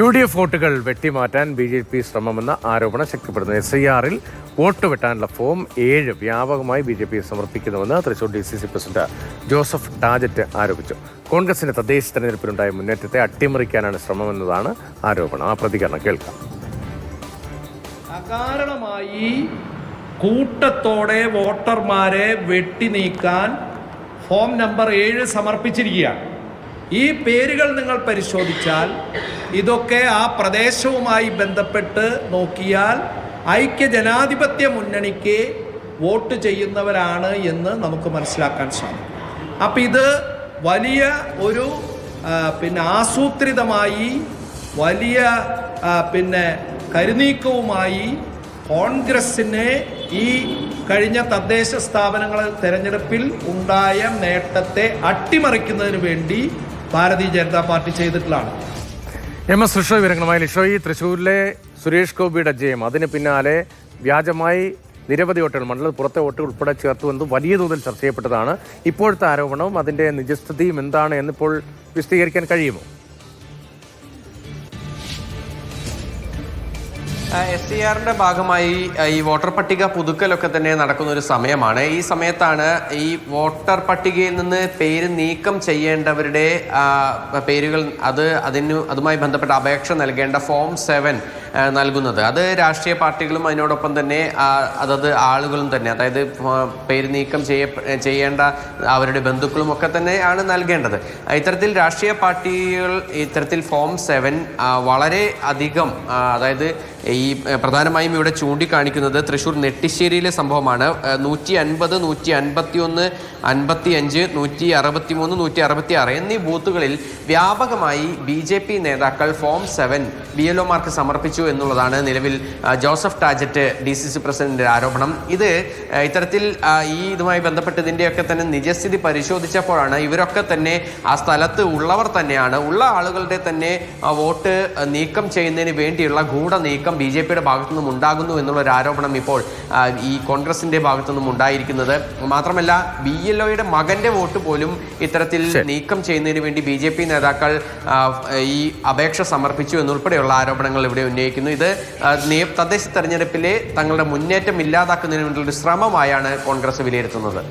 UDF വോട്ടുകൾ വെട്ടിമാറ്റാൻ BJP ശ്രമമെന്ന ആരോപണം ശക്തിപ്പെടുന്നു. SIR-ൽ vote വെട്ടാനുള്ള form 7 വ്യാപകമായി BJP സമർപ്പിക്കുന്നുവെന്ന് തൃശൂർ DCC പ്രസിഡന്റ് ജോസഫ് ടാജറ്റ് ആരോപിച്ചു. കോൺഗ്രസിന്റെ തദ്ദേശ തെരഞ്ഞെടുപ്പിലുണ്ടായ മുന്നേറ്റത്തെ അട്ടിമറിക്കാനാണ് ശ്രമമെന്നതാണ് ആരോപണം. ആ പ്രതികരണം കേൾക്കാം. അകാരണമായി കൂട്ടത്തോടെ വോട്ടർമാരെ വെട്ടിനീക്കാൻ ഫോം നമ്പർ 7 സമർപ്പിച്ചിരിക്കുകയാണ്. ഈ പേരുകൾ നിങ്ങൾ പരിശോധിച്ചാൽ ഇതൊക്കെ ആ പ്രദേശവുമായി ബന്ധപ്പെട്ട് നോക്കിയാൽ ഐക്യ ജനാധിപത്യ മുന്നണിക്ക് വോട്ട് ചെയ്യുന്നവരാണ് എന്ന് നമുക്ക് മനസ്സിലാക്കാൻ സാധിക്കും. അപ്പം ഇത് വലിയ ഒരു ആസൂത്രിതമായി വലിയ കരുനീക്കവുമായി കോൺഗ്രസിനെ ഈ കഴിഞ്ഞ തദ്ദേശ സ്ഥാപനങ്ങൾ തെരഞ്ഞെടുപ്പിൽ ഉണ്ടായ നേട്ടത്തെ അട്ടിമറിക്കുന്നതിന് വേണ്ടി ഭാരതീയ ജനതാ പാർട്ടി ചെയ്തിട്ടുള്ളതാണ്. MS ലിഷോ വിവരങ്ങളുമായി. ലിഷോയി, തൃശ്ശൂരിലെ സുരേഷ് ഗോപിയുടെ ജയം, അതിന് പിന്നാലെ വ്യാജമായി നിരവധി വോട്ടുകൾ, മണ്ഡലത്തിൽ പുറത്തെ വോട്ടുകൾ ഉൾപ്പെടെ ചേർത്തുവെന്ന് വലിയ തോതിൽ ചർച്ച ചെയ്യപ്പെട്ടതാണ്. ഇപ്പോഴത്തെ ആരോപണവും അതിന്റെ നിജസ്ഥിതിയും എന്താണ് എന്നിപ്പോൾ വിശദീകരിക്കാൻ കഴിയുമോ? SIR-ന്റെ ഭാഗമായി ഈ വോട്ടർ പട്ടിക പുതുക്കലൊക്കെ തന്നെ നടക്കുന്ന ഒരു സമയമാണ്. ഈ സമയത്താണ് ഈ വോട്ടർ പട്ടികയിൽ നിന്ന് പേര് നീക്കം ചെയ്യേണ്ടവരുടെ പേരുകൾ അതുമായി ബന്ധപ്പെട്ട അപേക്ഷ നൽകേണ്ട ഫോം 7 നൽകുന്നത്. അത് രാഷ്ട്രീയ പാർട്ടികളും അതിനോടൊപ്പം തന്നെ അതത് ആളുകളും തന്നെ, അതായത് പേര് നീക്കം ചെയ്യേണ്ട അവരുടെ ബന്ധുക്കളും ഒക്കെ തന്നെയാണ് നൽകേണ്ടത്. ഇത്തരത്തിൽ രാഷ്ട്രീയ പാർട്ടികൾ ഇത്തരത്തിൽ ഫോം 7 വളരെ അധികം, അതായത് ഈ പ്രധാനമായും ഇവിടെ ചൂണ്ടിക്കാണിക്കുന്നത് തൃശ്ശൂർ നെട്ടിശ്ശേരിയിലെ സംഭവമാണ്. 150, 151, 55, 163, 166 എന്നീ ബൂത്തുകളിൽ വ്യാപകമായി BJP നേതാക്കൾ ഫോം 7 BLOമാർക്ക് സമർപ്പിച്ചു എന്നുള്ളതാണ് നിലവിൽ ജോസഫ് ടാജറ്റ് DCC പ്രസിഡന്റിന്റെ ആരോപണം. ഇത്തരത്തിൽ ഇതുമായി ബന്ധപ്പെട്ട് ഇതിൻ്റെയൊക്കെ തന്നെ നിജസ്ഥിതി പരിശോധിച്ചപ്പോഴാണ് ഇവരൊക്കെ തന്നെ ആ സ്ഥലത്ത് ഉള്ളവർ തന്നെയാണ്, ഉള്ള ആളുകളുടെ തന്നെ വോട്ട് നീക്കം ചെയ്യുന്നതിന് വേണ്ടിയുള്ള ഗൂഢ നീക്കം BJPയുടെ ഭാഗത്തു നിന്നും ഉണ്ടാകുന്നു എന്നുള്ളൊരു ആരോപണം ഇപ്പോൾ ഈ കോൺഗ്രസിന്റെ ഭാഗത്തു നിന്നും ഉണ്ടായിരിക്കുന്നത്. മാത്രമല്ല BLOയുടെ മകന്റെ വോട്ട് പോലും ഇത്തരത്തിൽ നീക്കം ചെയ്യുന്നതിന് വേണ്ടി BJP നേതാക്കൾ ഈ അപേക്ഷ സമർപ്പിച്ചു എന്നുൾപ്പെടെയുള്ള ആരോപണങ്ങൾ ഇവിടെ ഉന്നയിക്കുന്നു. ഇത് തദ്ദേശ തെരഞ്ഞെടുപ്പിലെ തങ്ങളുടെ മുന്നേറ്റം ഇല്ലാതാക്കുന്നതിന് വേണ്ടിയുള്ള ശ്രമമായാണ് കോൺഗ്രസ് വിലയിരുത്തുന്നത്.